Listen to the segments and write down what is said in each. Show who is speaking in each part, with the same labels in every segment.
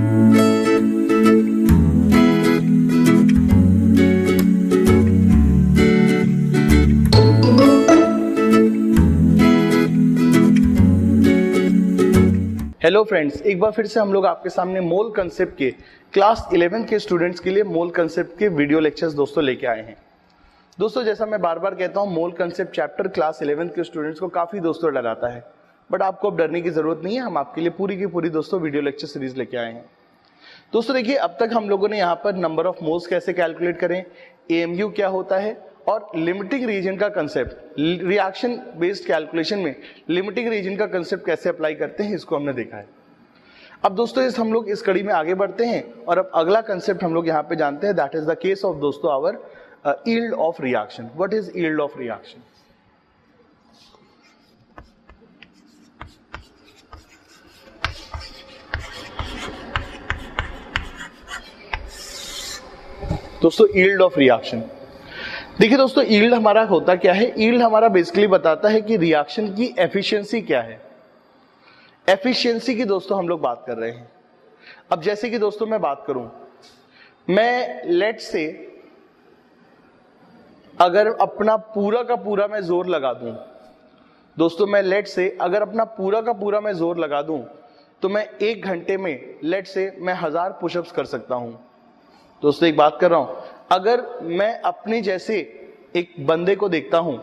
Speaker 1: Hello friends, एक बार फिर से हम लोग आपके सामने मोल कंसेप्ट के क्लास 11 के स्टूडेंट्स के लिए मोल कंसेप्ट के वीडियो लेक्चर्स दोस्तों लेके आए हैं। दोस्तों, जैसा मैं बार बार कहता हूं, मोल कंसेप्ट चैप्टर क्लास 11 के स्टूडेंट्स को काफी दोस्तों डराता है, बट आपको अब डरने की जरूरत नहीं है। हम आपके लिए पूरी की पूरी दोस्तों वीडियो लेक्चर सीरीज लेके आए हैं। दोस्तों देखिए, अब तक हम लोगों ने यहाँ पर नंबर ऑफ मोल्स कैसे कैलकुलेट करें, एएमयू क्या होता है और लिमिटिंग रीजन का कंसेप्ट, रिएक्शन बेस्ड कैलकुलेशन में लिमिटिंग रीजन का कंसेप्ट कैसे अप्लाई करते हैं, इसको हमने देखा है। अब दोस्तों हम लोग इस कड़ी में आगे बढ़ते हैं और अब अगला कंसेप्ट हम लोग यहाँ पे जानते हैं, that is the case of दोस्तों our yield of reaction. What is yield of reaction? दोस्तों यील्ड ऑफ रिएक्शन, देखिए दोस्तों, यील्ड हमारा होता क्या है? यील्ड हमारा बेसिकली बताता है कि रिएक्शन की एफिशिएंसी क्या है। एफिशिएंसी की दोस्तों हम लोग बात कर रहे हैं। अब जैसे कि दोस्तों मैं बात करूं, मैं लेट से अगर अपना पूरा का पूरा मैं जोर लगा दूं, दोस्तों मैं लेट से अगर अपना पूरा का पूरा मैं जोर लगा दूं तो मैं 1 घंटे में लेट से मैं 1000 पुशअप्स कर सकता हूं। दोस्तों एक बात कर रहा हूं, अगर मैं अपने जैसे एक बंदे को देखता हूं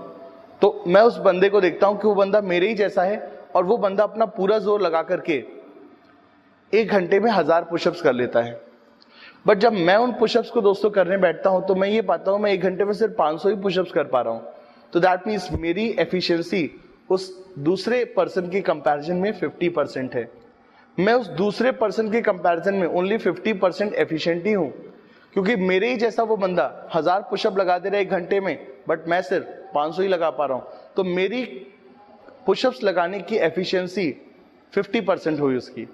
Speaker 1: तो मैं उस बंदे को देखता हूं कि वो बंदा मेरे ही जैसा है और वो बंदा अपना पूरा जोर लगा करके 1 घंटे में 1000 पुशअप्स कर लेता है। बट जब मैं उन पुशअप्स को दोस्तों करने बैठता हूं तो मैं ये पाता हूं मैं 1 घंटे में सिर्फ 500 ही पुशअप्स कर पा रहा हूं। तो दैट मीन्स मेरी एफिशिएंसी उस दूसरे पर्सन की कंपैरिजन में 50% है। मैं उस दूसरे पर्सन के कंपैरिजन में ओनली 50% एफिशिएंट ही हूं, क्योंकि मेरे ही जैसा वो बंदा 1000 पुशअप लगा दे रहा है 1 घंटे में, बट मैं सिर्फ 500 ही लगा पा रहा हूं। तो मेरी पुशअप्स लगाने की एफिशिएंसी 50% हुई उसकी।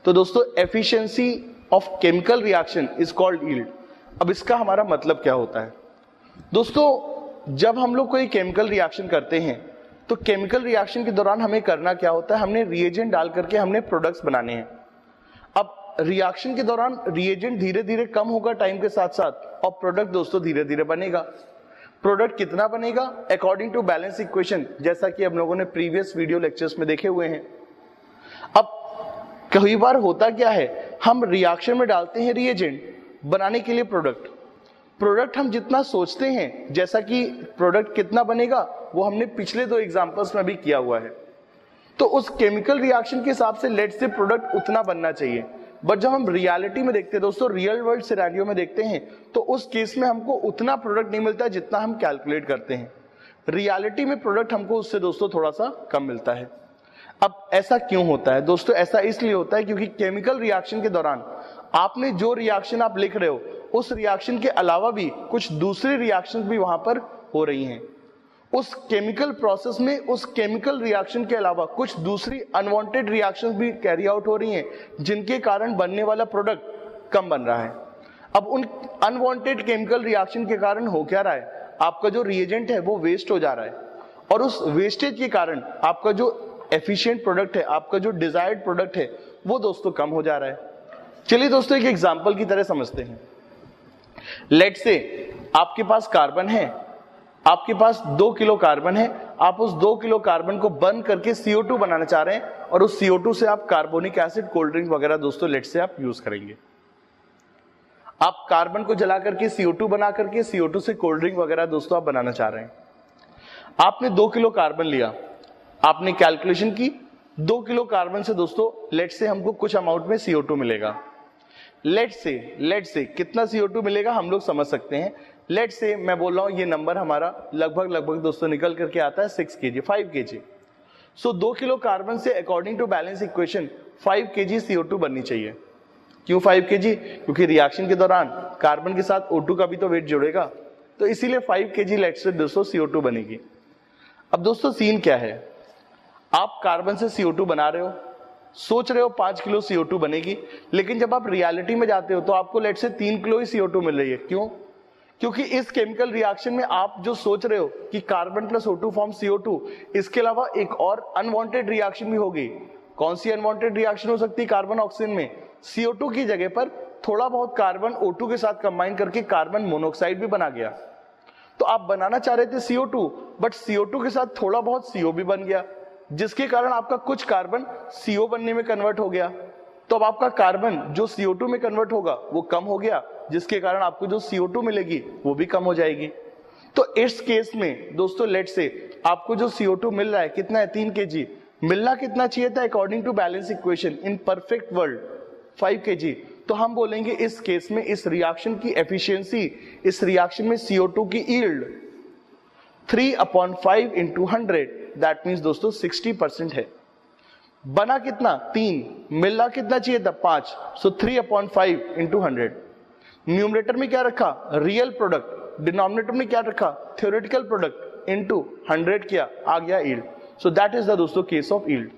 Speaker 1: तो दोस्तों efficiency of chemical reaction is called yield. अब इसका हमारा मतलब क्या होता है? दोस्तों जब हम लोग कोई केमिकल रिएक्शन करते हैं तो केमिकल रिएक्शन के दौरान हमें करना क्या होता है? हमने रिएजेंट डाल करके हमने प्रोडक्ट्स बनाने हैं। अब रिएक्शन के दौरान रिएजेंट धीरे धीरे कम होगा टाइम के साथ साथ और प्रोडक्ट दोस्तों धीरे धीरे बनेगा। प्रोडक्ट कितना बनेगा? अकॉर्डिंग टू बैलेंस इक्वेशन, जैसा कि हम लोगों ने प्रीवियस वीडियो लेक्चर्स में देखे हुए हैं। अब कई बार होता क्या है, हम रिएक्शन में डालते हैं रिएजेंट बनाने के लिए प्रोडक्ट हम जितना सोचते हैं जैसा कि प्रोडक्ट कितना बनेगा वो हमने पिछले 2 एग्जांपल्स में भी किया हुआ है। तो उस केमिकल रिएक्शन के हिसाब से लेट से प्रोडक्ट उतना बनना चाहिए। बट जब हम रियलिटी में देखते हैं दोस्तों, रियल वर्ल्ड सिनेरियो में देखते हैं, तो उस केस में हमको उतना प्रोडक्ट नहीं मिलता है जितना हम कैलकुलेट करते हैं। रियलिटी में प्रोडक्ट हमको उससे दोस्तों थोड़ा सा कम मिलता है। अब ऐसा क्यों होता है दोस्तों? ऐसा इसलिए होता है क्योंकि केमिकल रिएक्शन के दौरान आपने जो रिएक्शन आप लिख रहे हो उस रिएक्शन के अलावा भी कुछ दूसरी रिएक्शन भी वहां पर हो रही हैं। उस केमिकल प्रोसेस में उस केमिकल रिएक्शन के अलावा कुछ दूसरी अनवांटेड रिएक्शंस भी कैरी आउट हो रही हैं, जिनके कारण बनने वाला प्रोडक्ट कम बन रहा है। अब उन अनवांटेड केमिकल रिएक्शन के कारण हो क्या रहा है? आपका जो रिएजेंट है वो वेस्ट हो जा रहा है और उस वेस्टेज के कारण आपका जो एफिशिएंट प्रोडक्ट है, आपका जो डिजायर्ड प्रोडक्ट है, वो दोस्तों कम हो जा रहा है। चलिए दोस्तों एक एग्जांपल की तरह समझते हैं। लेट से आपके पास कार्बन है, आपके पास 2 किलो कार्बन है, आप उस 2 किलो कार्बन को बर्न करके CO2 बनाना चाह रहे हैं और उस CO2 से आप कार्बोनिक एसिड, कोल्ड ड्रिंक वगैरह दोस्तों लेट से आप यूज करेंगे। आप कार्बन को जला करके CO2 बना करके CO2 से कोल्ड ड्रिंक वगैरह दोस्तों आप बनाना चाह रहे हैं। आपने 2 किलो कार्बन लिया, आपने कैलकुलेशन की, 2 किलो कार्बन से दोस्तों लेट से हमको कुछ अमाउंट में CO2 मिलेगा। लेट से कितना CO2 मिलेगा हम लोग समझ सकते हैं। लेट से मैं बोल रहा हूं ये नंबर हमारा लगभग दोस्तों निकल करके आता है 6 kg, 5 kg। So 2 kilo carbon से according to balance equation 5 kg CO2 बननी चाहिए। क्यों 5 kg? क्योंकि रिएक्शन के दौरान कार्बन के साथ O2 का भी तो वेट जुड़ेगा, तो इसीलिए 5 kg लेट से दोस्तों CO2 बनेगी। अब दोस्तों सीन क्या है, आप कार्बन से CO2 बना रहे हो, सोच रहे हो 5 किलो CO2 बनेगी, लेकिन जब आप रियलिटी में जाते हो तो आपको लेट से 3 किलो ही CO2 मिल रही है। क्यों? क्योंकि इस केमिकल रिएक्शन में आप जो सोच रहे हो कि carbon plus O2 form CO2, इसके अलावा एक और अनवांटेड रिएक्शन भी होगी। कौन सी अनवांटेड रिएक्शन हो सकती है कार्बन ऑक्सीजन में? CO2 की जगह पर थोड़ा बहुत कार्बन O2 के साथ कंबाइन करके कार्बन मोनोऑक्साइड भी बना गया। तो आप बनाना चाह रहे थे CO2, बट CO2 के साथ थोड़ा बहुत CO भी बन गया, जिसके कारण आपका कुछ कार्बन CO बनने में कन्वर्ट हो गया। तो अब आपका कार्बन जो CO2 में कन्वर्ट होगा वो कम हो गया, जिसके कारण आपको जो CO2 मिलेगी वो भी कम हो जाएगी। तो इस केस में दोस्तों लेट से आपको जो CO2 मिल रहा है कितना है, 3 kg। मिलना कितना चाहिए था according to balance equation in perfect world, 5 kg। तो हम बोलेंगे इस केस में इस रिएक्शन की एफिशिएंसी, इस रिएक्शन में CO2 की यील्ड 3/5 into 100, दैट मीन्स दोस्तों 60% है। बना कितना, 3, मिलना कितना चाहिए था, 5, सो 3/5 into 100। न्यूमरेटर में क्या रखा, रियल प्रोडक्ट, डिनोमिनेटर में क्या रखा, थ्योरेटिकल प्रोडक्ट, इनटू 100 किया, आ गया yield. So that is the दोस्तों केस ऑफ यील्ड।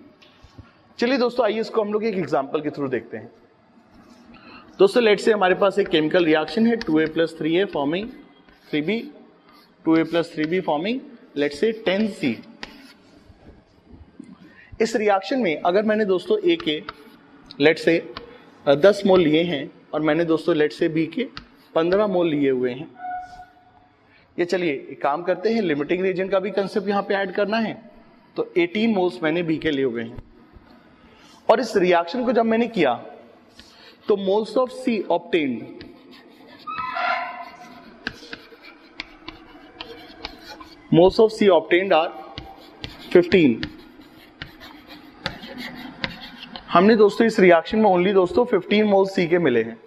Speaker 1: चलिए दोस्तों आइए इसको हम लोग एक एग्जांपल के थ्रू देखते हैं। दोस्तों लेट से हमारे पास एक केमिकल रिएक्शन है, 2A + 3A forming 3B, 2A + 3B forming late से 10C। इस रिएक्शन में अगर मैंने दोस्तों A के लेट से 10 मोल लिए हैं और मैंने दोस्तों लेट से B के 15 मोल लिए हुए हैं, ये चलिए एक काम करते हैं, लिमिटिंग रीजन का भी कंसेप्ट यहां पे ऐड करना है। तो 18 मोल्स मैंने B के लिए हुए हैं, और इस रिएक्शन को जब मैंने किया तो moles of C obtained, moles of C obtained are 15। हमने दोस्तों इस रिएक्शन में ओनली दोस्तों 15 मोल C के मिले हैं।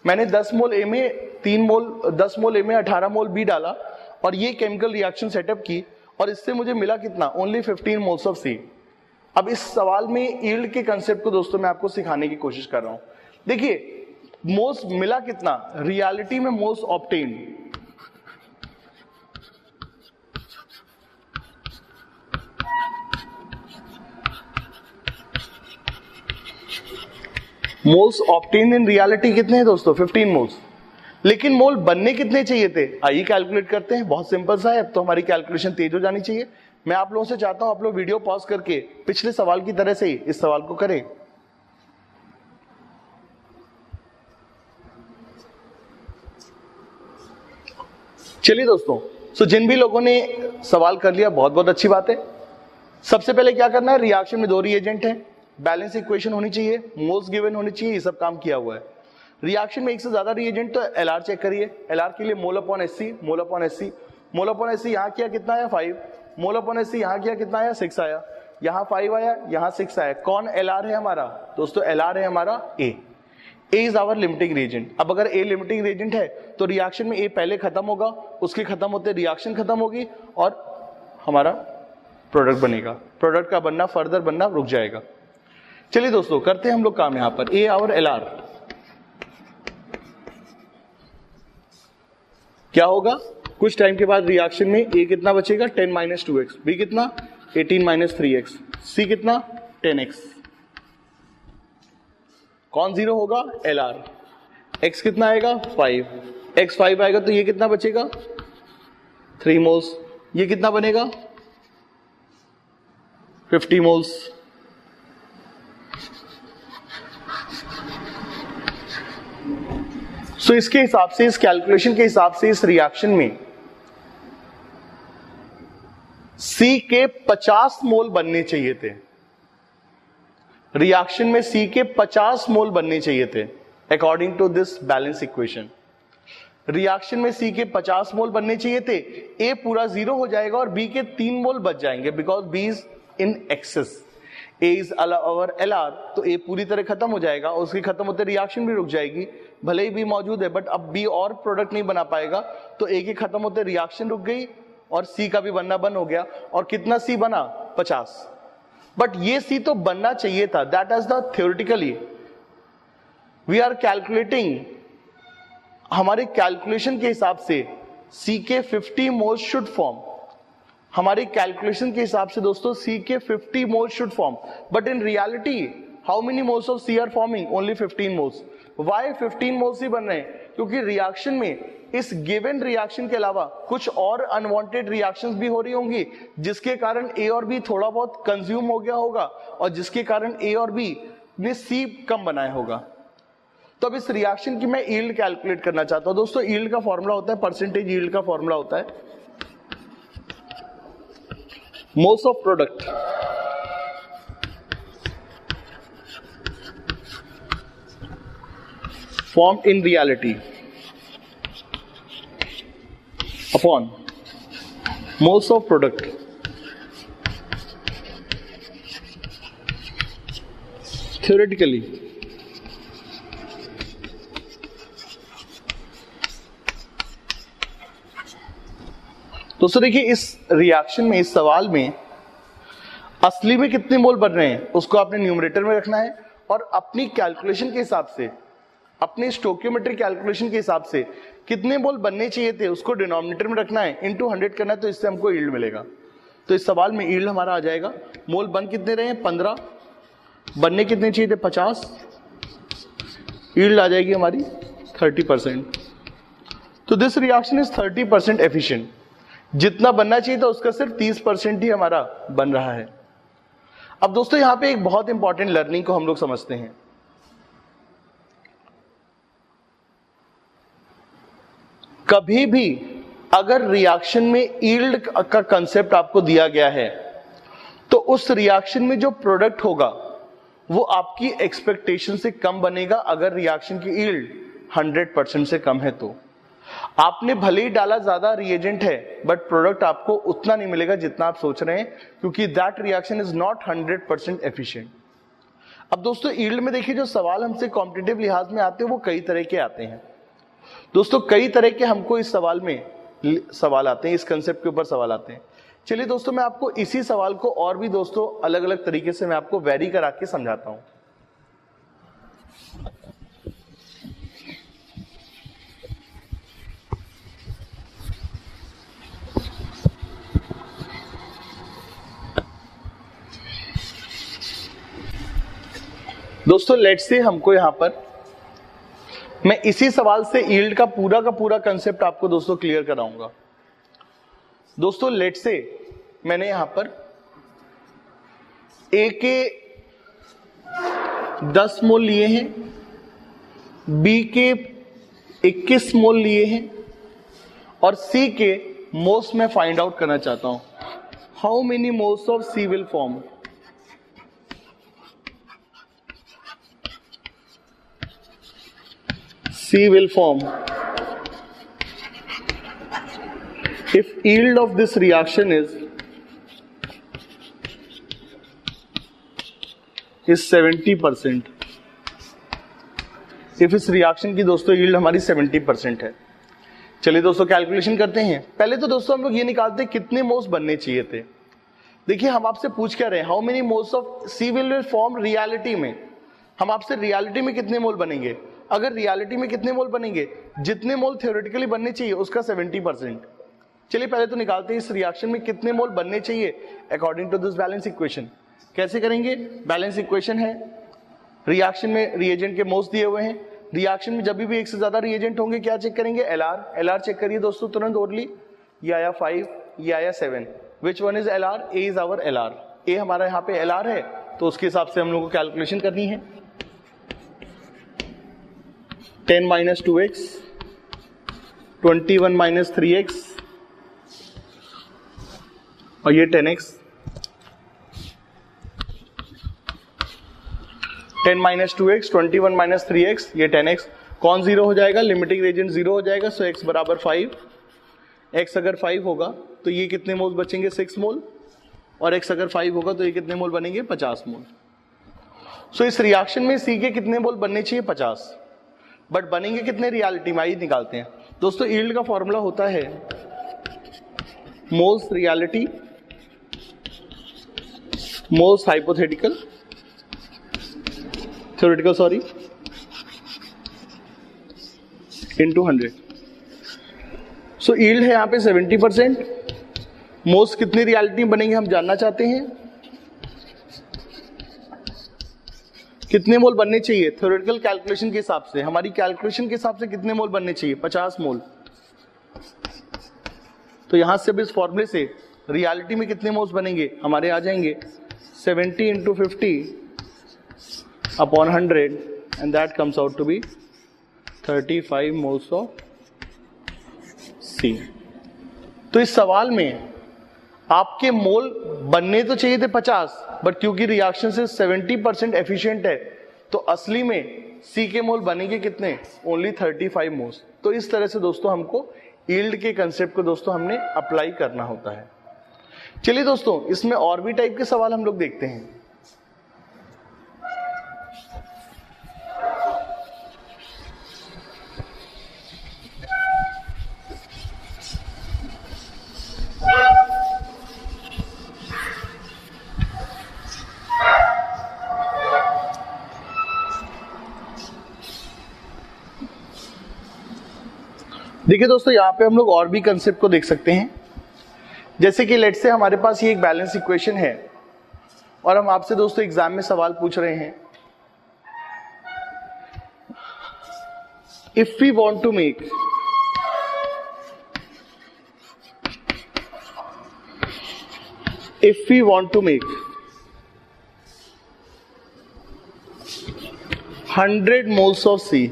Speaker 1: मैंने 10 मोल A में 3 मोल, 10 मोल A में 18 मोल B डाला और ये केमिकल रिएक्शन सेटअप की, और इससे मुझे मिला कितना, ओनली 15 मोल्स ऑफ C। अब इस सवाल में यील्ड के कंसेप्ट को दोस्तों मैं आपको सिखाने की कोशिश कर रहा हूं। देखिए मोल्स मिला कितना, रियलिटी में moles obtained, moles obtained in reality कितने हैं दोस्तों, 15 मोल्स। लेकिन मोल बनने कितने चाहिए थे, आइए कैलकुलेट करते हैं। बहुत सिंपल सा है, अब तो हमारी कैलकुलेशन तेज हो जानी चाहिए। मैं आप लोगों से चाहता हूं आप लोग वीडियो पॉज करके पिछले सवाल की तरह से ही इस सवाल को करें। चलिए दोस्तों, सो जिन भी लोगों ने सवाल कर लिया बहुत बहुत अच्छी बात है। सबसे पहले क्या करना है, रिएक्शन में 2 रिएजेंट हैं, बैलेंस इक्वेशन होनी चाहिए, मोल्स गिवन होनी चाहिए, ये सब काम किया हुआ है। रिएक्शन में एक से ज्यादा रिएजेंट तो LR चेक करिए। LR के लिए mole upon SC, mole upon SC, mole upon SC यहां किया कितना आया 5, मोल अपॉन SC यहां किया कितना आया 6 आया, यहां 5 आया, यहां 6 आया। कौन LR है हमारा दोस्तों, LR है हमारा A is our limiting reagent. अब अगर A लिमिटिंग रिएजेंट है तो रिएक्शन में A पहले खत्म होगा, उसके खत्म होते रिएक्शन खत्म होगी और हमारा प्रोडक्ट बनेगा। प्रोडक्ट का बनना, फर्दर बनना रुक जाएगा। चलिए दोस्तों करते हैं हम लोग काम यहां पर। A और LR क्या होगा, कुछ टाइम के बाद रिएक्शन में A कितना बचेगा, 10 - 2x, B कितना 18 - 3x, C कितना 10x। कौन 0 होगा, LR। X कितना आएगा 5, X 5 आएगा तो ये कितना बचेगा 3 मोल्स, ये कितना बनेगा 50 मोल्स। सो इसके हिसाब से, इस कैलकुलेशन के हिसाब से इस रिएक्शन में C के 50 मोल बनने चाहिए थे। रिएक्शन में C के 50 मोल बनने चाहिए थे according to this balance equation. Reaction में C के 50 मोल बनने चाहिए थे। A पूरा 0 हो जाएगा और B के 3 मोल बच जाएंगे because B is in excess. A is our LR, तो A पूरी तरह खत्म हो जाएगा, उसके खत्म होते रिएक्शन भी रुक जाएगी। भले ही B मौजूद है बट अब B और प्रोडक्ट नहीं बना पाएगा, तो A के खत्म होते रिएक्शन रुक गई और C का भी बनना बंद हो गया। और कितना C बना 50, बट ये C तो बनना चाहिए था। That is the theoretically we are calculating, हमारे कैलकुलेशन के हिसाब से C के 50 मोल्स शुड फॉर्म। हमारे कैलकुलेशन के हिसाब से दोस्तों C के 50 moles should form, but in reality how many moles of C are forming, only 15 moles. Why 15 moles ही बन रहे हैं, क्योंकि रिएक्शन में इस गिवन रिएक्शन के अलावा कुछ और अनवांटेड रिएक्शंस भी हो रही होंगी, जिसके कारण A और B थोड़ा बहुत कंज्यूम हो गया होगा और जिसके कारण A और B ने C कम बनाया होगा। तो अब इस रिएक्शन की मैं यील्ड कैलकुलेट करना चाहता हूं। दोस्तों यील्ड का फॉर्मूला होता है, परसेंटेज यील्ड का फॉर्मूला होता है moles of product formed in reality upon moles of product theoretically दोस्तों देखिए इस रिएक्शन में, इस सवाल में असली में कितने मोल बन रहे हैं उसको आपने न्यूमरेटर में रखना है और अपनी कैलकुलेशन के हिसाब से, अपनी स्टोकियोमेट्रिक कैलकुलेशन के हिसाब से कितने मोल बनने चाहिए थे उसको डिनोमिनेटर में रखना है, इनटू 100 करना है, तो इससे हमको यील्ड मिलेगा। तो इस सवाल में यील्ड हमारा आ जाएगा, मोल बन कितने रहे हैं 15, बनने कितने चाहिए थे 50, यील्ड आ जाएगी हमारी 30%। तो दिस रिएक्शन इज 30% एफिशिएंट। जितना बनना चाहिए था उसका सिर्फ 30% ही हमारा बन रहा है। अब दोस्तों यहां पे एक बहुत इंपॉर्टेंट लर्निंग को हम लोग समझते हैं। कभी भी अगर रिएक्शन में यील्ड का कंसेप्ट आपको दिया गया है तो उस रिएक्शन में जो प्रोडक्ट होगा वो आपकी एक्सपेक्टेशन से कम बनेगा। अगर रिएक्शन की यील्ड 100% से कम है तो आपने भले ही डाला ज्यादा रिएजेंट है बट प्रोडक्ट आपको उतना नहीं मिलेगा जितना आप सोच रहे हैं, क्योंकि that reaction is not 100% efficient. अब दोस्तों यील्ड में देखिए जो सवाल हमसे कॉम्पिटिटिव लिहाज में आते हैं वो कई तरह के आते हैं। दोस्तों कई तरह के हमको इस सवाल में सवाल आते हैं, इस कंसेप्ट के ऊपर सवाल आते हैं। चलिए दोस्तों मैं आपको इसी सवाल को और भी दोस्तों अलग अलग तरीके से मैं आपको वेरी करा के समझाता हूं। दोस्तों लेट्स से हमको यहां पर मैं इसी सवाल से यील्ड का पूरा कंसेप्ट आपको दोस्तों क्लियर कराऊंगा। दोस्तों लेट्स से मैंने यहां पर ए के 10 मोल लिए हैं, बी के 21 मोल लिए हैं और सी के मोल्स में फाइंड आउट करना चाहता हूं। How many moles of C will form. C will form if yield of this reaction is 70%। if इस रिएक्शन की दोस्तों यील्ड हमारी 70% है। चलिए दोस्तों कैलकुलेशन करते हैं। पहले तो दोस्तों हम लोग ये निकालते हैं कितने मोल्स बनने चाहिए थे। देखिए हम आपसे पूछ क्या रहे हैं, how many moles of C will form reality में। हम आपसे रियलिटी में कितने मोल बनेंगे। अगर रियलिटी में कितने मोल बनेंगे, जितने मोल थ्योरेटिकली बनने चाहिए उसका 70%। चलिए पहले तो निकालते हैं इस रिएक्शन में कितने मोल बनने चाहिए according to this balance equation. कैसे करेंगे, बैलेंस इक्वेशन है, रिएक्शन में रिएजेंट के मोल्स दिए हुए हैं। रिएक्शन में जब भी एक से ज्यादा रिएजेंट होंगे क्या चेक करेंगे, एलआर चेक करिए दोस्तों तुरंत ओरली। ये आया 5, ये आया 7, which one is LR, A is our LR. A हमारा यहाँ पे एलआर है तो उसके हिसाब से हम लोग को कैलकुलेशन करनी है। 10 minus 2x, 21 minus 3x और ये 10x। 10 minus 2x, 21 minus 3x, ये 10x। कौन जीरो हो जाएगा, लिमिटिंग रिएजेंट जीरो हो जाएगा। सो x बराबर 5। x अगर 5 होगा तो ये कितने मोल बचेंगे 6 मोल, और x अगर 5 होगा तो ये कितने मोल बनेंगे 50 मोल। सो इस रिएक्शन में C के कितने मोल बनने चाहिए 50, बट बनेंगे कितने रियलिटी में, आइए निकालते हैं। दोस्तों यील्ड का फॉर्मूला होता है moles reality moles hypothetical theoretical sorry into 100। सो यील्ड है यहां पे 70%। मोल्स कितनी रियलिटी में बनेंगे हम जानना चाहते हैं। कितने मोल बनने चाहिए थ्योरेटिकल कैलकुलेशन के हिसाब से, हमारी कैलकुलेशन के हिसाब से कितने मोल बनने चाहिए 50 मोल। तो यहां से भी इस फॉर्मूले से रियलिटी में कितने मोल्स बनेंगे हमारे आ जाएंगे 70 into 50 upon 100 and that comes out to be 35 moles of C. तो इस सवाल में आपके मोल बनने तो चाहिए थे 50, बट क्योंकि रिएक्शन से 70% एफिशिएंट है तो असली में सी के मोल बनेंगे कितने, ओनली 35 मोल्स। तो इस तरह से दोस्तों हमको यील्ड के कंसेप्ट को दोस्तों हमने अप्लाई करना होता है। चलिए दोस्तों, इसमें और भी टाइप के सवाल हम लोग देखते हैं। देखिए दोस्तों, यहां पे हम लोग और भी कंसेप्ट को देख सकते हैं। जैसे कि लेट से हमारे पास ये एक बैलेंस इक्वेशन है और हम आपसे दोस्तों एग्जाम में सवाल पूछ रहे हैं, if we want to make if we want to make 100 moles of C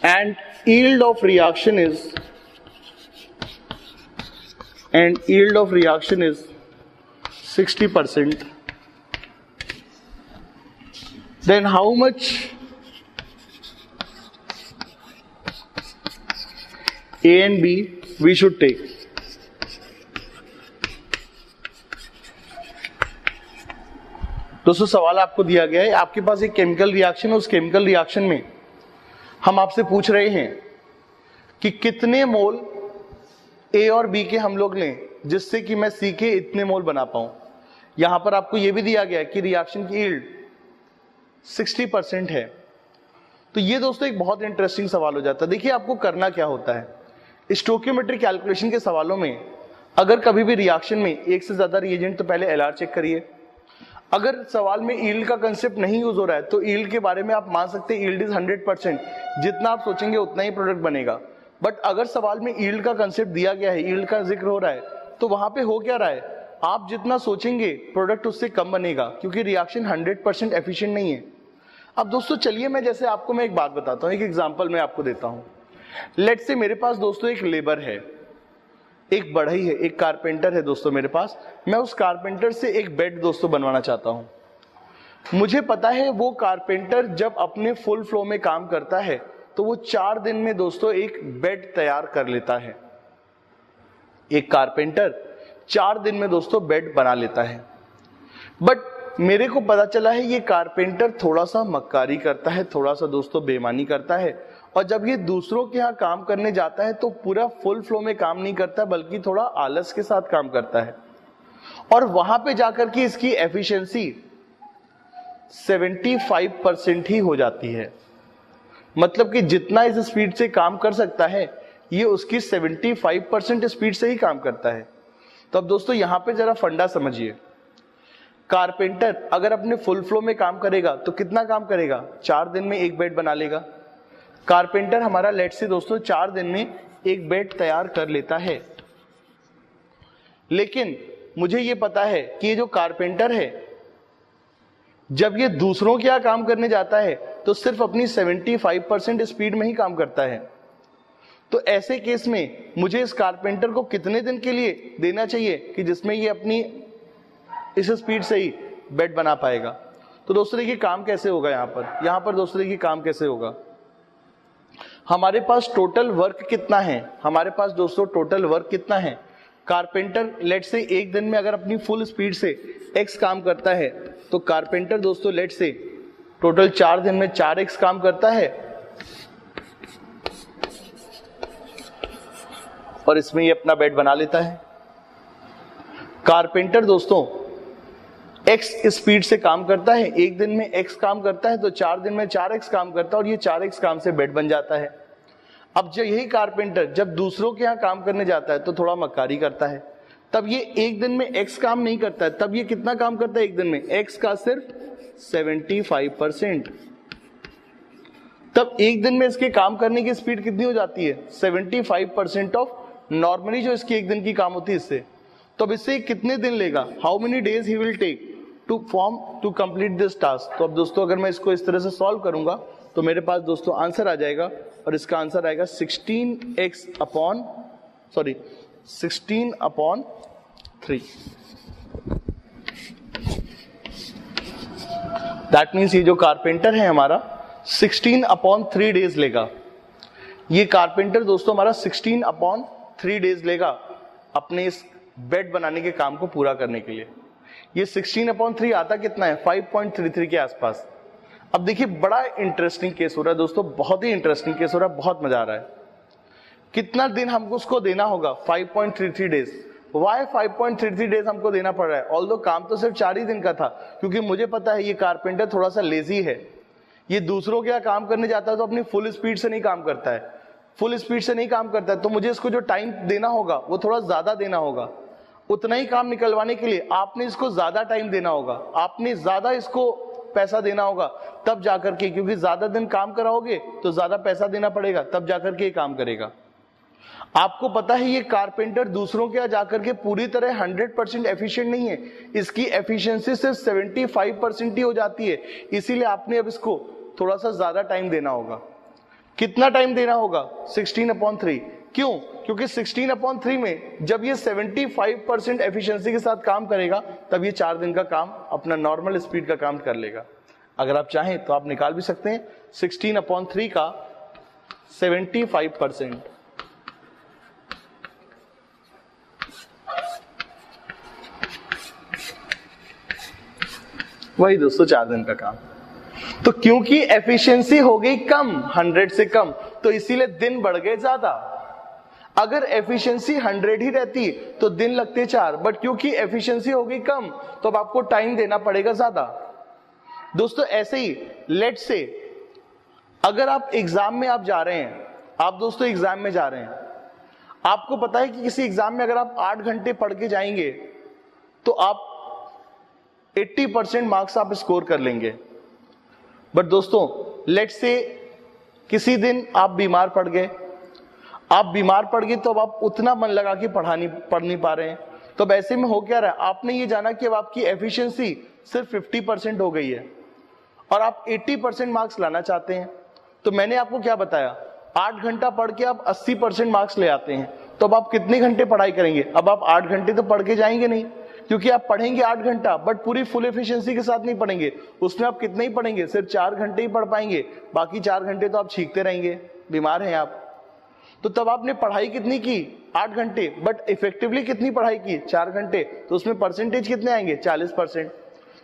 Speaker 1: and yield of reaction is 60%, then how much A and B we should take? दोस्तों सवाल आपको दिया गया है, आपके पास एक केमिकल रिएक्शन है, उस केमिकल रिएक्शन में हम आपसे पूछ रहे हैं कि कितने मोल ए और बी के हम लोग लें जिससे कि मैं सी के इतने मोल बना पाऊं। यहां पर आपको यह भी दिया गया है कि रिएक्शन की यील्ड 60% है। तो ये दोस्तों एक बहुत इंटरेस्टिंग सवाल हो जाता है। देखिए आपको करना क्या होता है, स्टोइकियोमेट्रिक कैलकुलेशन के सवालों में अगर कभी भी रिएक्शन में एक से ज्यादा रिएजेंट तो पहले एलआर चेक करिए। अगर सवाल में यील्ड का कंसेप्ट नहीं यूज हो रहा है तो यील्ड के बारे में आप मान सकते हैं यील्ड इज 100%, जितना आप सोचेंगे उतना ही प्रोडक्ट बनेगा। बट अगर सवाल में यील्ड का कंसेप्ट दिया गया है, यील्ड का जिक्र हो रहा है, तो वहां पे हो क्या रहा है, आप जितना सोचेंगे प्रोडक्ट उससे कम बनेगा क्योंकि रिएक्शन 100% एफिशिएंट नहीं है। अब दोस्तों चलिए मैं जैसे आपको मैं एक बात बताता हूं, एक एग्जांपल मैं आपको देता हूं। लेट्स से मेरे पास दोस्तों एक लेबर है, एक बढ़ई है, एक कारपेंटर है दोस्तों मेरे पास। मैं उस कारपेंटर से एक बेड दोस्तों बनवाना चाहता हूं। मुझे पता है वो कारपेंटर जब अपने फुल फ्लो में काम करता है तो वो 4 दिन में दोस्तों एक बेड तैयार कर लेता है। एक कारपेंटर 4 दिन में दोस्तों बेड बना लेता है। बट मेरे को पता चला है ये कारपेंटर थोड़ा सा मक्कारी करता है, थोड़ा सा दोस्तों बेईमानी करता है, और जब ये दूसरों के यहाँ काम करने जाता है तो पूरा फुल फ्लो में काम नहीं करता बल्कि थोड़ा आलस के साथ काम करता है। और वहां पे जाकर के इसकी एफिशिएंसी 75% ही हो जाती है। मतलब कि जितना इस स्पीड से काम कर सकता है ये उसकी 75% स्पीड से ही काम करता है। तो अब दोस्तों यहां पे जरा फंडा समझिए, कारपेंटर अगर अपने फुल फ्लो में काम करेगा तो कितना काम करेगा, 4 दिन में एक बेड बना लेगा। कारपेंटर हमारा लेट से दोस्तों 4 दिन में एक बेड तैयार कर लेता है। लेकिन मुझे ये पता है कि ये जो कारपेंटर है जब ये दूसरों के यहां काम करने जाता है तो सिर्फ अपनी 75% स्पीड में ही काम करता है। तो ऐसे केस में मुझे इस कारपेंटर को कितने दिन के लिए देना चाहिए कि जिसमें ये अपनी इस स्पीड से ही बेड बना पाएगा। तो दोस्तों देखिए काम कैसे होगा, यहां पर दोस्तों देखिए काम कैसे होगा। हमारे पास टोटल वर्क कितना है, हमारे पास दोस्तों टोटल वर्क कितना है। कारपेंटर लेट से एक दिन में अगर अपनी फुल स्पीड से x काम करता है तो कारपेंटर दोस्तों लेट से टोटल 4 दिन में 4x काम करता है और इसमें ये अपना बेड बना लेता है। कारपेंटर दोस्तों x स्पीड से काम करता है, एक दिन में x काम करता है तो 4 दिन में 4x काम करता है और ये 4x काम से बेड बन जाता है। अब जब यही कारपेंटर जब दूसरों के यहाँ काम करने जाता है तो थोड़ा मक्कारी करता है, तब ये एक दिन में x काम नहीं करता है, तब ये कितना काम करता है एक दिन में, x का सिर्फ 75%। तब एक दिन में इसके काम करने की स्पीड कितनी हो जाती है, 75% ऑफ नॉर्मली जो इसकी एक दिन की काम होती है इससे। तो अब इससे कितने दिन लेगा, how many days he will take to complete this task. तो अब दोस्तों अगर मैं इसको इस तरह से सॉल्व करूंगा तो मेरे पास दोस्तों आंसर आ जाएगा, और इसका आंसर आएगा 16/3। दैट मीन्स ये जो कारपेंटर है हमारा 16/3 डेज लेगा। ये कारपेंटर दोस्तों हमारा 16/3 डेज लेगा अपने इस बेड बनाने के काम को पूरा करने के लिए। ये 16/3 आता कितना है? 5.33 के आसपास। अब देखिए बड़ा इंटरेस्टिंग केस हो रहा है दोस्तों, बहुत ही इंटरेस्टिंग केस हो रहा है, बहुत मजा आ रहा है। कितना दिन हमको उसको देना होगा? 5.33 डेज। वाई 5.33 डेज हमको देना पड़ रहा है? ऑल्दो काम तो सिर्फ 4 ही दिन का था, क्योंकि मुझे पता है ये कारपेंटर थोड़ा सा लेजी है। ये दूसरों के यहाँ काम करने जाता है तो अपनी फुल स्पीड से नहीं काम करता है, फुल स्पीड से नहीं काम करता है, तो मुझे इसको जो टाइम देना होगा वो थोड़ा ज्यादा देना होगा। उतना ही काम निकलवाने के लिए आपने इसको ज्यादा टाइम देना होगा, आपने ज्यादा इसको पैसा देना होगा, तब जाकर के, क्योंकि ज्यादा दिन काम कराओगे तो ज्यादा पैसा देना पड़ेगा, तब जाकर के ये काम करेगा। आपको पता है ये कारपेंटर दूसरों के यहाँ जाकर के पूरी तरह 100% एफिशिएंट नहीं है, इसकी एफिशिएंसी सिर्फ 75% ही हो जाती है। इसीलिए आपने अब इसको थोड़ा सा ज्यादा टाइम देना होगा। कितना टाइम देना होगा? 16/3। क्यों? क्योंकि 16/3 में जब ये 75% एफिशिएंसी के साथ काम करेगा तब ये 4 दिन का काम अपना नॉर्मल स्पीड का काम कर लेगा। अगर आप चाहें तो आप निकाल भी सकते हैं 16/3 का 75%। वही दोस्तों 4 दिन का काम। तो क्योंकि एफिशिएंसी हो गई कम, 100 से कम, तो इसीलिए दिन बढ़ गए ज्यादा। अगर एफिशिएंसी 100 ही रहती तो दिन लगते 4, बट क्योंकि एफिशिएंसी हो गई कम तो अब आपको टाइम देना पड़ेगा ज्यादा। दोस्तों ऐसे ही लेट से अगर आप एग्जाम में आप जा रहे हैं, आप दोस्तों एग्जाम में जा रहे हैं, आपको पता है कि किसी एग्जाम में अगर आप 8 घंटे पढ़ के जाएंगे तो आप 80% मार्क्स आप स्कोर कर लेंगे। बट दोस्तों लेट से किसी दिन आप बीमार पड़ गए, तो अब आप उतना मन लगा के पढ़ नहीं पा रहे हैं, तो अब ऐसे में हो क्या रहा है? आपने ये जाना कि अब आपकी एफिशिएंसी सिर्फ 50% हो गई है और आप 80% मार्क्स लाना चाहते हैं। तो मैंने आपको क्या बताया? 8 घंटा पढ़ के आप 80% मार्क्स ले आते हैं, तो अब आप कितने घंटे पढ़ाई करेंगे? अब आप 8 घंटे तो पढ़ के जाएंगे नहीं, क्योंकि आप पढ़ेंगे 8 घंटा बट पूरी फुल एफिशिएंसी के साथ नहीं पढ़ेंगे। उसमें आप कितने ही पढ़ेंगे? सिर्फ 4 घंटे ही पढ़ पाएंगे, बाकी 4 घंटे तो आप छींकते रहेंगे, बीमार हैं आप। तो तब आपने पढ़ाई कितनी की? 8 घंटे, बट इफेक्टिवली कितनी पढ़ाई की? 4 घंटे। तो उसमें परसेंटेज कितने आएंगे? 40%।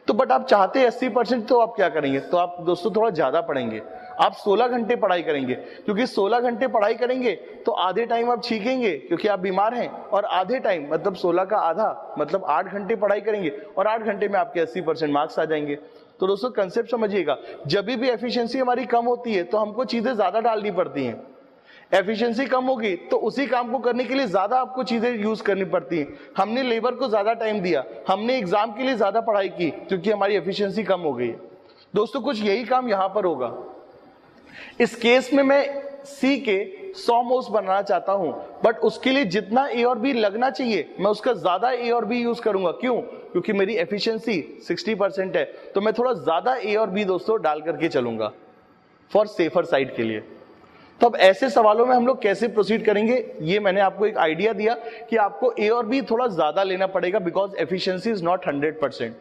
Speaker 1: तो बट आप चाहते 80%, तो आप क्या करेंगे? तो आप दोस्तों थोड़ा ज्यादा पढ़ेंगे, आप 16 घंटे पढ़ाई करेंगे, क्योंकि 16 घंटे पढ़ाई करेंगे तो आधे टाइम आप छींकेंगे क्योंकि आप बीमार हैं, और आधे टाइम मतलब 16 का आधा मतलब 8 घंटे पढ़ाई करेंगे और 8 घंटे में आपके 80% मार्क्स आ जाएंगे। तो दोस्तों कंसेप्ट समझिएगा, जब भी एफिशिएंसी हमारी कम होती है तो हमको चीजें ज्यादा डालनी पड़ती हैं। एफिशिएंसी कम होगी तो उसी काम को करने के लिए ज्यादा आपको चीजें यूज करनी पड़ती हैं। हमने लेबर को ज्यादा टाइम दिया, हमने एग्जाम के लिए ज्यादा पढ़ाई की क्योंकि हमारी एफिशिएंसी कम हो गई। दोस्तों कुछ यही काम यहां पर होगा। इस केस में मैं सी के 100 मोल्स बनाना चाहता हूं, बट उसके लिए जितना ए और बी लगना चाहिए मैं उसका ज्यादा ए और बी यूज करूंगा। क्यों? क्योंकि मेरी एफिशिएंसी 60% है, तो मैं थोड़ा ज्यादा ए और बी दोस्तों डाल करके चलूंगा फॉर सेफर साइड के लिए। तो अब ऐसे सवालों में हम लोग कैसे प्रोसीड करेंगे, ये मैंने आपको एक आइडिया दिया कि आपको ए और बी थोड़ा ज्यादा लेना पड़ेगा बिकॉज एफिशिएंसी इज नॉट 100%।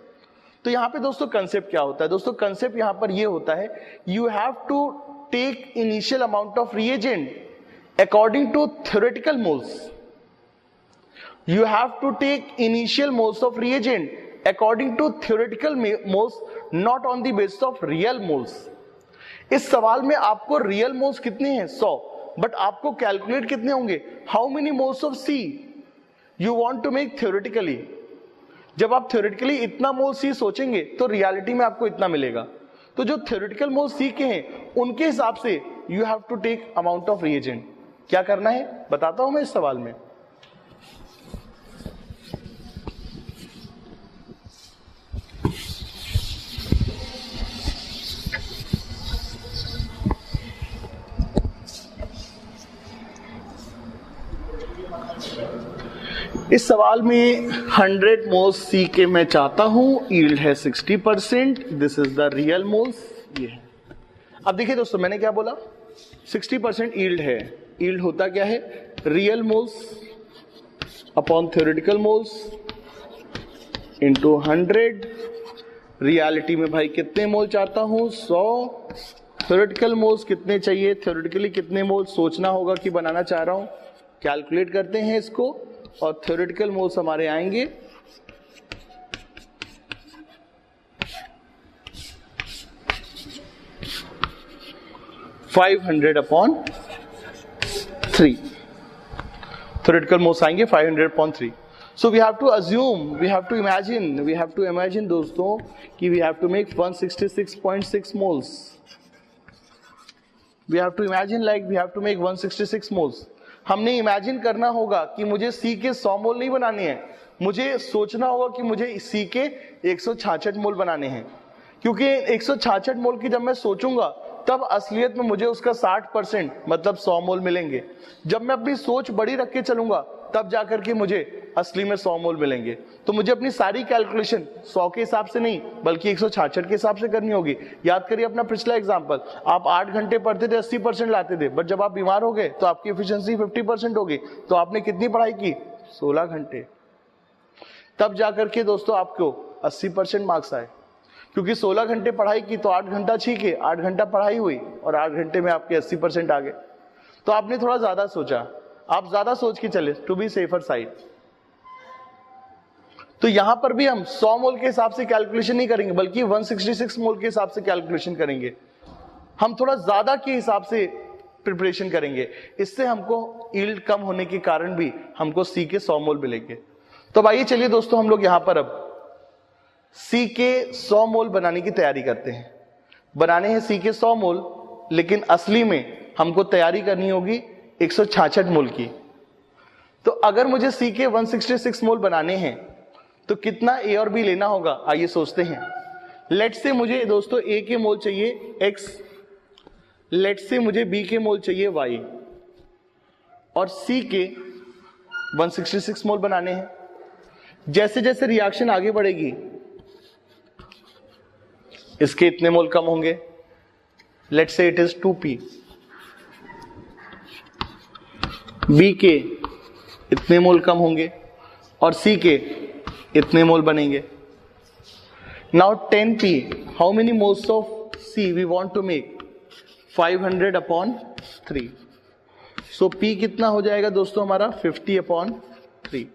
Speaker 1: तो यहां पे दोस्तों कंसेप्ट क्या होता है? दोस्तों कंसेप्ट यहां पर ये होता है, you have to take initial amount of reagent according to theoretical moles. You have to take initial moles of reagent according to theoretical moles, not on the basis of real moles. इस सवाल में आपको real moles कितने हैं? 100, but आपको calculate कितने होंगे? How many moles of C you want to make theoretically. जब आप थ्योरेटिकली इतना मोल सी सोचेंगे तो रियलिटी में आपको इतना मिलेगा। तो जो थ्योरेटिकल मोल सी के हैं उनके हिसाब से you have to take amount of reagent. क्या करना है बताता हूं मैं इस सवाल में। इस सवाल में 100 मोल्स सी के मैं चाहता हूं, यील्ड है 60%, this is the real moles, ये है। अब देखिए दोस्तों, मैंने क्या बोला, 60% यील्ड है। यील्ड होता क्या है, real moles upon theoretical moles into 100। Reality में भाई कितने मोल चाहता हूं, 100। थ्योरेटिकल मोल्स कितने चाहिए, थ्योरेटिकली कितने मोल सोचना होगा कि बनाना चाह रहा हूं, कैलकुलेट करते हैं इसको, और थ्योरेटिकल मोल्स हमारे आएंगे 500/3। थ्योरेटिकल मोल्स आएंगे 500/3। So we have to assume, we have to imagine दोस्तों कि we have to make 166.6 moles. We have to imagine like we have to make 166 moles. हमने इमेजिन करना होगा कि मुझे सी के 100 मोल नहीं बनाने हैं, मुझे सोचना होगा कि मुझे सी के 166 मोल बनाने हैं, क्योंकि 166 मोल की जब मैं सोचूंगा तब असलियत में मुझे उसका 60% मतलब 100 मोल मिलेंगे। जब मैं अपनी सोच बड़ी रख के चलूंगा तब जाकर के मुझे असली में 100 मोल मिलेंगे। तो मुझे अपनी सारी कैलकुलेशन 100 के हिसाब से नहीं बल्कि 166 के हिसाब से करनी होगी। याद करिए अपना पिछला एग्जांपल, आप 8 घंटे पढ़ते थे, 80% लाते थे, बट जब आप बीमार हो गए तो आपकी एफिशिएंसी 50% हो गई। तो आपने कितनी पढ़ाई की, 16 घंटे। तब जाकर के दोस्तों आपको 80% मार्क्स आए, क्योंकि 16 घंटे पढ़ाई की तो 8 घंटा ठीक है, 8 घंटा पढ़ाई हुई और 8 घंटे में आपके 80% आ गए। तो आपने थोड़ा ज्यादा सोचा, आप ज्यादा सोच के चले, टू बी सेफर साइड। तो यहां पर भी हम 100 मोल के हिसाब से कैलकुलेशन नहीं करेंगे बल्कि 166 मोल के हिसाब से कैलकुलेशन करेंगे। हम थोड़ा ज्यादा के हिसाब से प्रिपरेशन करेंगे, इससे हमको यील्ड कम होने के कारण भी हमको सी के 100 मोल मिलेंगे। तो अब आइए चलिए दोस्तों, हम लोग यहां पर अब सी के 100 मोल बनाने की तैयारी करते हैं। बनाने हैं सी के 100 मोल, लेकिन असली में हमको तैयारी करनी होगी 166 मोल की। तो अगर मुझे सी के 166 मोल बनाने हैं तो कितना ए और बी लेना होगा, आइए सोचते हैं। लेट से मुझे दोस्तों ए के मोल चाहिए x, लेट से मुझे बी के मोल चाहिए y, और सी के 166 मोल बनाने हैं। जैसे जैसे रिएक्शन आगे बढ़ेगी इसके इतने मोल कम होंगे, लेट से इट इज 2p, बी के इतने मोल कम होंगे और सी के इतने मोल बनेंगे। Now 10p, how many moles of C we want to make, 500/3। So p कितना हो जाएगा दोस्तों हमारा, 50/3।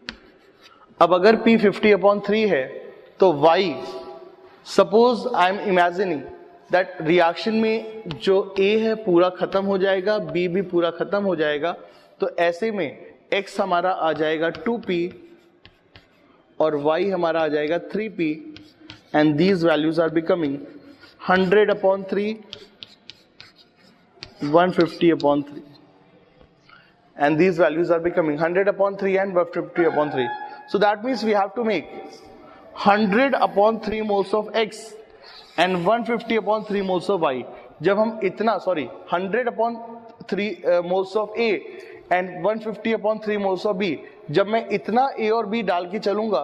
Speaker 1: अब अगर p 50/3 है तो y, suppose I am imagining that reaction में जो a है पूरा खत्म हो जाएगा, b भी पूरा खत्म हो जाएगा, तो ऐसे में x हमारा आ जाएगा 2p और y हमारा आ जाएगा 3p, and these values are becoming 100/3, 150/3, and these values are becoming 100/3 and 150/3. So that means we have to make 100/3 moles of x and 150/3 moles of y. जब हम इतना 100/3 moles of a and 150/3 moles of b, जब मैं इतना a और b डाल के चलूंगा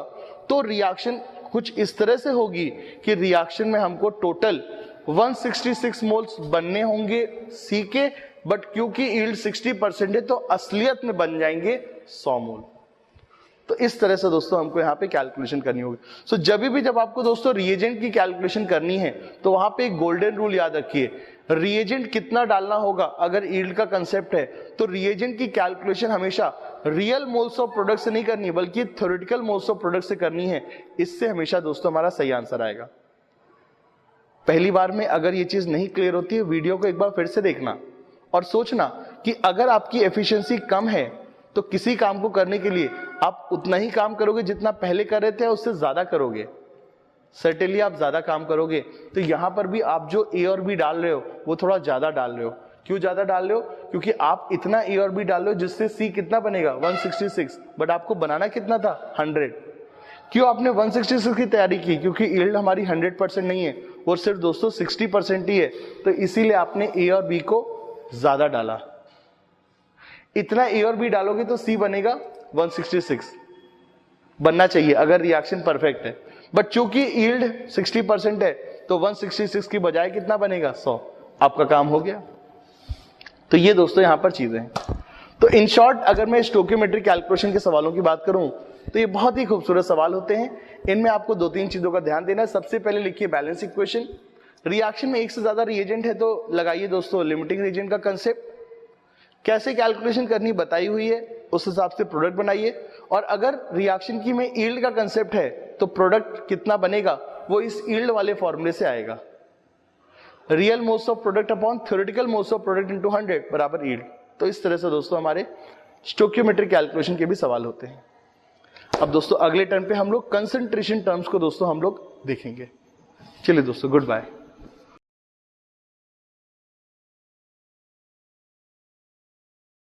Speaker 1: तो रिएक्शन कुछ इस तरह से होगी कि रिएक्शन में हमको टोटल 166 मोल्स बनने होंगे सी के, बट क्योंकि यील्ड 60% है तो असलियत में बन जाएंगे 100 मोल। तो इस तरह से दोस्तों हमको यहाँ पे कैलकुलेशन करनी होगी। सो जब आपको दोस्तों रिएजेंट की कैलकुलेशन करनी है तो वहां पे एक गोल्डन रूल याद रखिए, रिएजेंट कितना डालना होगा। अगर यील्ड का कंसेप्ट है तो रिएजेंट की कैलकुलेशन हमेशा रियल मोल्स ऑफ प्रोडक्ट से नहीं करनी बल्कि थ्योरेटिकल मोल्स ऑफ प्रोडक्ट से करनी है। इससे हमेशा दोस्तों हमारा सही आंसर आएगा। पहली बार में अगर ये चीज नहीं क्लियर होती है, वीडियो को एक बार फिर से देखना और सोचना कि अगर आपकी एफिशिएंसी कम है तो किसी काम को करने के लिए आप उतना ही काम करोगे जितना पहले कर रहे थे, उससे ज्यादा करोगे, सर्टेनली आप ज्यादा काम करोगे। तो यहां पर भी आप जो ए और बी डाल रहे हो वो थोड़ा ज्यादा डाल रहे हो। क्यों ज्यादा डाल रहे हो? क्योंकि आप इतना ए और बी डाल रहे हो जिससे सी कितना बनेगा 166, बट आपको बनाना कितना था 100। क्यों आपने 166 की तैयारी की? क्योंकि यील्ड हमारी 100% नहीं है, वो सिर्फ दोस्तों 60% ही है, तो इसीलिए आपने ए और बी को ज्यादा डाला। इतना ए और बी डालोगे तो सी बनेगा 166, बनना चाहिए अगर रिएक्शन परफेक्ट है। बट चूंकि यील्ड 60% है तो 166 की बजाय कितना बनेगा, 100। आपका काम हो गया। तो ये दोस्तों यहां पर चीजें हैं। तो इन शॉर्ट अगर मैं स्टोइकियोमेट्रिक कैलकुलेशन के सवालों की बात करूं तो ये बहुत ही खूबसूरत सवाल होते हैं। इनमें आपको 2-3 चीजों का ध्यान देना है। सबसे पहले लिखिए बैलेंस इक्वेशन। रिएक्शन में एक से ज्यादा रिएजेंट है तो लगाइए दोस्तों लिमिटिंग रिएजेंट का कंसेप्ट। कैसे कैलकुलेशन करनी बताई हुई है, उस हिसाब से प्रोडक्ट बनाइए। और अगर रिएक्शन की में यील्ड का कंसेप्ट है तो प्रोडक्ट कितना बनेगा वो इस यील्ड वाले फॉर्मूले से आएगा। Real moles of product upon theoretical moles of product into 100 बराबर यील्ड। तो इस तरह से दोस्तों हमारे स्टोइकियोमेट्रिक कैलकुलेशन के भी सवाल होते हैं। अब दोस्तों अगले टर्म पे हम लोग कंसंट्रेशन टर्म्स को दोस्तों हम लोग देखेंगे। चलिए दोस्तों, गुड बाय।